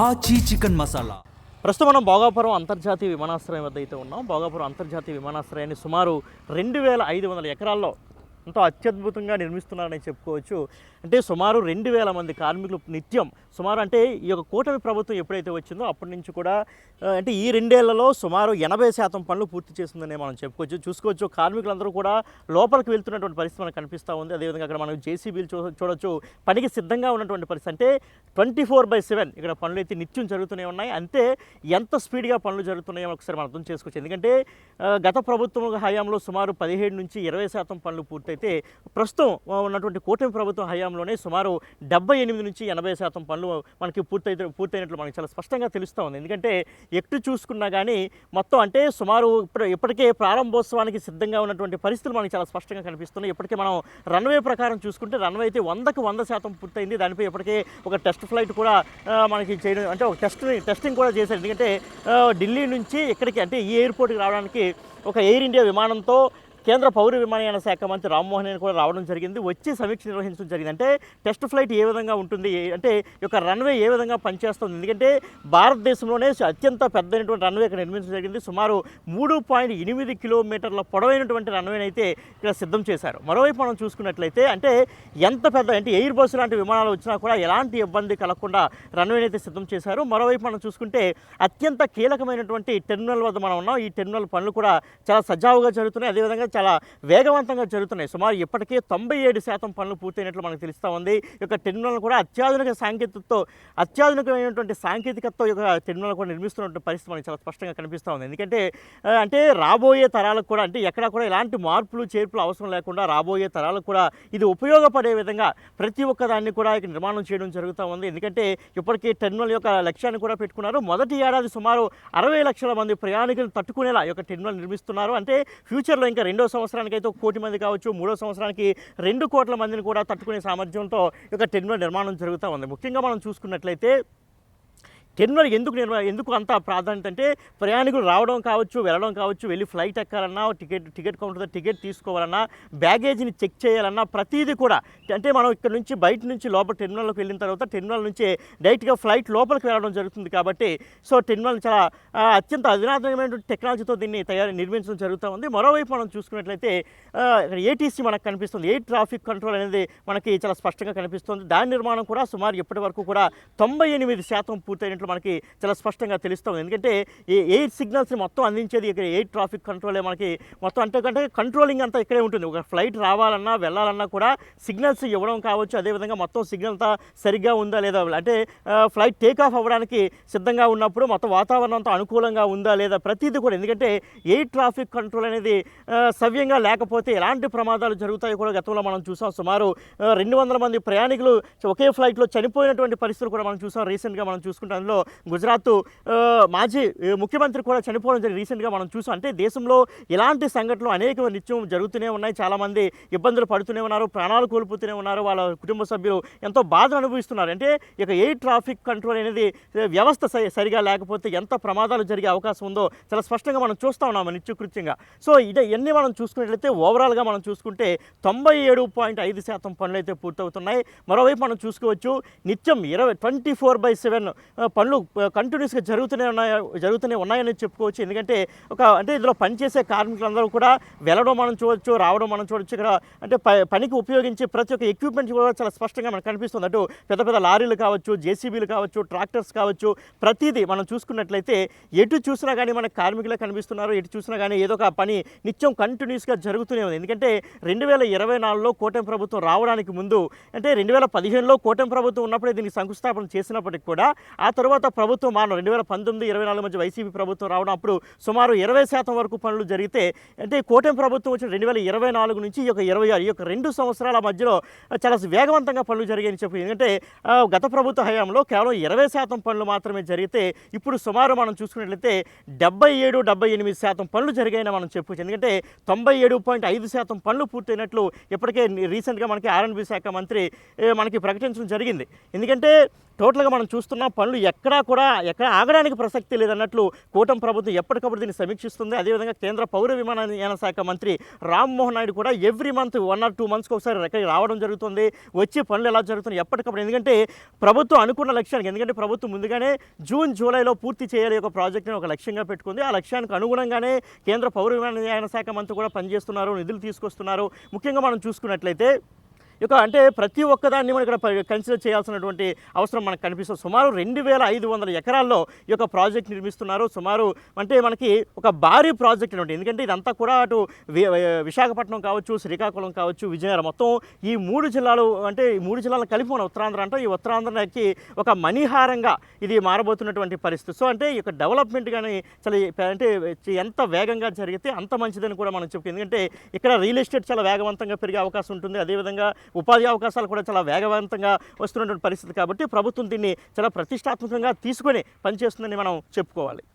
ఆచి చికెన్ మసాలా. ప్రస్తుతం మనం భోగాపురం అంతర్జాతీయ విమానాశ్రయం వద్ద అయితే ఉన్నాం. భోగాపురం అంతర్జాతీయ విమానాశ్రయాన్ని సుమారు 2500 ఎకరాల్లో ఎంతో అత్యద్భుతంగా నిర్మిస్తున్నారని చెప్పుకోవచ్చు. అంటే సుమారు 2000 మంది కార్మికులు నిత్యం సుమారు అంటే ఈ యొక్క కూటమి ప్రభుత్వం ఎప్పుడైతే వచ్చిందో అప్పటి నుంచి కూడా అంటే ఈ 2 ఏళ్లలో సుమారు 80% పనులు పూర్తి చేస్తుందని మనం చెప్పుకోవచ్చు. చూసుకోవచ్చు కార్మికులందరూ కూడా లోపలికి వెళ్తున్నటువంటి పరిస్థితి మనకు కనిపిస్తూ ఉంది. అదేవిధంగా అక్కడ మనం జేసీబీలు చూడొచ్చు, పనికి సిద్ధంగా ఉన్నటువంటి పరిస్థితి. అంటే 24/7 ఇక్కడ పనులు అయితే నిత్యం జరుగుతూనే ఉన్నాయి. అంతే ఎంత స్పీడ్గా పనులు జరుగుతున్నాయో ఒకసారి మనం అర్థం చేసుకోవచ్చు. ఎందుకంటే గత ప్రభుత్వం హయాంలో సుమారు 17 నుంచి 20% పనులు పూర్తయితే ప్రస్తుతం ఉన్నటువంటి కూటమి ప్రభుత్వం హయాంలోనే సుమారు 78 నుంచి 80% పనులు మనకి పూర్తయినట్లు మనకి చాలా స్పష్టంగా తెలుస్తూ ఉంది. ఎందుకంటే ఎటు చూసుకున్నా కానీ మొత్తం అంటే సుమారు ఇప్పటికే ప్రారంభోత్సవానికి సిద్ధంగా ఉన్నటువంటి పరిస్థితులు మనకి చాలా స్పష్టంగా కనిపిస్తున్నాయి. ఇప్పటికే మనం రన్వే ప్రకారం చూసుకుంటే రన్వే అయితే 100% పూర్తయింది. దానిపై ఇప్పటికే ఒక టెస్ట్ ఫ్లైట్ కూడా మనకి చేయడం అంటే ఒక టెస్టింగ్ కూడా చేశారు. ఎందుకంటే ఢిల్లీ నుంచి ఇక్కడికి అంటే ఈ ఎయిర్పోర్ట్కి రావడానికి ఒక ఎయిర్ ఇండియా విమానంతో కేంద్ర పౌర విమానయాన శాఖ మంత్రి రామ్మోహన్ నాయుడు కూడా రావడం జరిగింది. వచ్చి సమీక్ష నిర్వహించడం జరిగింది. అంటే టెస్ట్ ఫ్లైట్ ఏ విధంగా ఉంటుంది, అంటే ఈ యొక్క రన్వే ఏ విధంగా పనిచేస్తుంది. ఎందుకంటే భారతదేశంలోనే అత్యంత పెద్దైనటువంటి రన్వే ఇక్కడ నిర్మించడం జరిగింది. సుమారు 3.8 కిలోమీటర్ల పొడవైనటువంటి రన్వేని అయితే ఇక్కడ సిద్ధం చేశారు. మరోవైపు మనం చూసుకున్నట్లయితే అంటే ఎంత పెద్ద అంటే ఎయిర్ బస్సు లాంటి విమానాలు వచ్చినా కూడా ఎలాంటి ఇబ్బంది కలగకుండా రన్వేని అయితే సిద్ధం చేశారు. మరోవైపు మనం చూసుకుంటే అత్యంత కీలకమైనటువంటి టెర్మినల్ వద్ద మనం ఉన్నాం. ఈ టెర్మినల్ పనులు కూడా చాలా సజావుగా జరుగుతున్నాయి. అదేవిధంగా చాలా వేగవంతంగా జరుగుతున్నాయి. సుమారు ఇప్పటికే 97% పనులు పూర్తయినట్లు మనకు తెలుస్తూ ఉంది. ఈ యొక్క టెర్మినల్ కూడా అత్యాధునికమైనటువంటి సాంకేతికతతో ఈ యొక్క టెర్మినల్ కూడా నిర్మిస్తున్నటువంటి పరిస్థితి మనకి చాలా స్పష్టంగా కనిపిస్తూ ఉంది. ఎందుకంటే అంటే రాబోయే తరాలకు కూడా అంటే ఎక్కడా కూడా ఎలాంటి మార్పులు చేర్పులు అవసరం లేకుండా రాబోయే తరాలకు కూడా ఇది ఉపయోగపడే విధంగా ప్రతి ఒక్కదాన్ని కూడా ఇక్కడ నిర్మాణం చేయడం జరుగుతూ ఉంది. ఎందుకంటే ఇప్పటికే టెర్మినల్ యొక్క లక్ష్యాన్ని కూడా పెట్టుకున్నారు. మొదటి ఏడాది సుమారు 60 లక్షల మంది ప్రయాణికులను తట్టుకునేలా ఈ యొక్క టెర్మినల్ నిర్మిస్తున్నారు. అంటే ఫ్యూచర్లో ఇంకా 2వ సంవత్సరానికి అయితే 1 కోటి మంది కావచ్చు, 3వ సంవత్సరానికి 2 కోట్ల మందిని కూడా తట్టుకునే సామర్థ్యంతో ఈ యొక్క టెర్మినల్ నిర్మాణం జరుగుతూ ఉంది. ముఖ్యంగా మనం చూసుకున్నట్లయితే టెర్మినల్ ఎందుకు అంత ప్రాధాన్యత అంటే ప్రయాణికులు రావడం కావచ్చు, వెళ్ళడం కావచ్చు, వెళ్ళి ఫ్లైట్ ఎక్కాలన్నా, టికెట్ కౌంటర్ టికెట్ తీసుకోవాలన్నా, బ్యాగేజీని చెక్ చేయాలన్నా ప్రతిదీ కూడా అంటే మనం ఇక్కడ నుంచి బయట నుంచి లోపల టెర్మినల్లోకి వెళ్ళిన తర్వాత టెర్మినల్ నుంచి డైరెక్ట్గా ఫ్లైట్ లోపలికి వెళ్ళడం జరుగుతుంది. కాబట్టి సో టెర్మినల్ చాలా అత్యంత అధునాతనమైన టెక్నాలజీతో దీన్ని నిర్మించడం జరుగుతూ ఉంది. మరోవైపు మనం చూసుకున్నట్లయితే ఏటీసీ మనకు కనిపిస్తుంది. ఎయిర్ ట్రాఫిక్ కంట్రోల్ అనేది మనకి చాలా స్పష్టంగా కనిపిస్తుంది. దాని నిర్మాణం కూడా సుమారు ఇప్పటి వరకు కూడా 98% పూర్తయిన మనకి చాలా స్పష్టంగా తెలుస్తుంది. ఎందుకంటే ఈ ఎయిర్ సిగ్నల్స్ని మొత్తం అందించేది ఇక్కడ ఎయిర్ ట్రాఫిక్ కంట్రోలే మనకి మొత్తం అంటే కంట్రోలింగ్ అంతా ఇక్కడే ఉంటుంది. ఒక ఫ్లైట్ రావాలన్నా వెళ్ళాలన్నా కూడా సిగ్నల్స్ ఇవ్వడం కావచ్చు, అదేవిధంగా మొత్తం సిగ్నల్ అంతా సరిగ్గా ఉందా లేదా, అంటే ఫ్లైట్ టేక్ ఆఫ్ అవ్వడానికి సిద్ధంగా ఉన్నప్పుడు మొత్తం వాతావరణం అంతా అనుకూలంగా ఉందా లేదా ప్రతిదీ కూడా. ఎందుకంటే ఎయిర్ ట్రాఫిక్ కంట్రోల్ అనేది సవ్యంగా లేకపోతే ఎలాంటి ప్రమాదాలు జరుగుతాయో కూడా గతంలో మనం చూసాం. సుమారు 200 మంది ప్రయాణికులు ఒకే ఫ్లైట్లో చనిపోయినటువంటి పరిస్థితులు కూడా మనం చూసాం. రీసెంట్గా మనం చూసుకుంటే గుజరాత్ మాజీ ముఖ్యమంత్రి కూడా చనిపోవడం జరిగింది రీసెంట్గా మనం చూసాం. అంటే దేశంలో ఇలాంటి సంఘటనలు అనేక నిత్యం జరుగుతూనే ఉన్నాయి. చాలామంది ఇబ్బందులు పడుతూనే ఉన్నారు, ప్రాణాలు కోల్పోతూనే ఉన్నారు, వాళ్ళ కుటుంబ సభ్యులు ఎంతో బాధను అనుభవిస్తున్నారు. అంటే ఇక ఎయిర్ ట్రాఫిక్ కంట్రోల్ అనేది వ్యవస్థ సరిగా లేకపోతే ఎంత ప్రమాదాలు జరిగే అవకాశం ఉందో చాలా స్పష్టంగా మనం చూస్తూ ఉన్నాము నిత్యకృత్యంగా. సో ఇవన్నీ మనం చూసుకున్నట్లయితే ఓవరాల్గా మనం చూసుకుంటే 97.5% పనులు అయితే పూర్తవుతున్నాయి. మరోవైపు మనం చూసుకోవచ్చు నిత్యం 24/7 పనులు కంటిన్యూస్గా జరుగుతూనే ఉన్నాయని చెప్పుకోవచ్చు. ఎందుకంటే అంటే ఇందులో పనిచేసే కార్మికులందరూ కూడా వెళ్ళడం మనం చూడవచ్చు, రావడం మనం చూడవచ్చు. ఇక్కడ అంటే పనికి ఉపయోగించే ప్రతి ఒక్క ఎక్విప్మెంట్ కూడా చాలా స్పష్టంగా మనకు కనిపిస్తుంది. అటు పెద్ద లారీలు కావచ్చు, జేసీబీలు కావచ్చు, ట్రాక్టర్స్ కావచ్చు, ప్రతిదీ మనం చూసుకున్నట్లయితే ఎటు చూసినా కానీ మనకు కార్మికులే కనిపిస్తున్నారు. ఎటు చూసినా కానీ ఏదో ఒక పని నిత్యం కంటిన్యూస్గా జరుగుతూనే ఉంది. ఎందుకంటే 2024లో కూటమి ప్రభుత్వం రావడానికి ముందు అంటే 2015లో కూటమి ప్రభుత్వం ఉన్నప్పుడే దీనికి శంకుస్థాపన చేసినప్పటికీ కూడా ఆ తర్వాత ప్రభుత్వం మారడం 2019-24 మధ్య వైసీపీ ప్రభుత్వం రావడం అప్పుడు సుమారు 20% వరకు పనులు జరిగితే అంటే కూటమి ప్రభుత్వం వచ్చిన 2024 నుంచి ఈ యొక్క 26 ఈ యొక్క 2 సంవత్సరాల మధ్యలో చాలా వేగవంతంగా పనులు జరిగాయని చెప్పి. ఎందుకంటే గత ప్రభుత్వ హయాంలో కేవలం 20% పనులు మాత్రమే జరిగితే ఇప్పుడు సుమారు మనం చూసుకున్నట్లయితే 77-78% పనులు జరిగాయని మనం చెప్పవచ్చు. ఎందుకంటే 97.5% పనులు పూర్తయినట్లు ఇప్పటికే రీసెంట్గా మనకి ఆర్ఎండ్బి శాఖ మంత్రి మనకి ప్రకటించడం జరిగింది. ఎందుకంటే టోటల్గా మనం చూస్తున్న పనులు ఎక్కడ ఆగడానికి ప్రసక్తి లేదన్నట్లు కూటమి ప్రభుత్వం ఎప్పటికప్పుడు దీన్ని సమీక్షిస్తుంది. అదేవిధంగా కేంద్ర పౌర విమానయాన శాఖ మంత్రి రామ్మోహన్ నాయుడు కూడా ఎవ్రీ మంత్ 1 or 2 monthsకి ఒకసారి ఇక్కడికి రావడం జరుగుతుంది. వచ్చి పనులు ఎలా జరుగుతున్నాయి ఎప్పటికప్పుడు, ఎందుకంటే ప్రభుత్వం అనుకున్న లక్ష్యానికి, ఎందుకంటే ప్రభుత్వం ముందుగానే జూన్ జూలైలో పూర్తి చేయాలి ఒక ప్రాజెక్ట్ని ఒక లక్ష్యంగా పెట్టుకుంది. ఆ లక్ష్యానికి అనుగుణంగానే కేంద్ర పౌర విమానయాన శాఖ మంత్రి కూడా పనిచేస్తున్నారు, నిధులు తీసుకొస్తున్నారు. ముఖ్యంగా మనం చూసుకున్నట్లయితే అంటే ప్రతి ఒక్కదాన్ని మనం ఇక్కడ కన్సిడర్ చేయాల్సినటువంటి అవసరం మనకు కనిపిస్తుంది. సుమారు 2500 ఎకరాల్లో ఈ యొక్క ప్రాజెక్ట్ నిర్మిస్తున్నారు. సుమారు అంటే మనకి ఒక భారీ ప్రాజెక్ట్ అనమాట. ఎందుకంటే ఇదంతా కూడా అటు విశాఖపట్నం కావచ్చు, శ్రీకాకుళం కావచ్చు, విజయనగరం మొత్తం ఈ 3 జిల్లాలు, అంటే ఈ 3 జిల్లాలను కలిపి మన ఉత్తరాంధ్ర అంటే ఈ ఉత్తరాంధ్రకి ఒక మణిహారంగా ఇది మారబోతున్నటువంటి పరిస్థితి. సో అంటే ఈ యొక్క డెవలప్మెంట్ కానీ చాలా అంటే ఎంత వేగంగా జరిగితే అంత మంచిదని కూడా మనం చెప్పుకోవాలి. ఎందుకంటే ఇక్కడ రియల్ ఎస్టేట్ చాలా వేగవంతంగా పెరిగే అవకాశం ఉంటుంది. అదేవిధంగా ఉపాధి అవకాశాలు కూడా చాలా వేగవంతంగా వస్తున్నటువంటి పరిస్థితి కాబట్టి ప్రభుత్వం దీన్ని చాలా ప్రతిష్టాత్మకంగా తీసుకొని పనిచేస్తుందని మనం చెప్పుకోవాలి.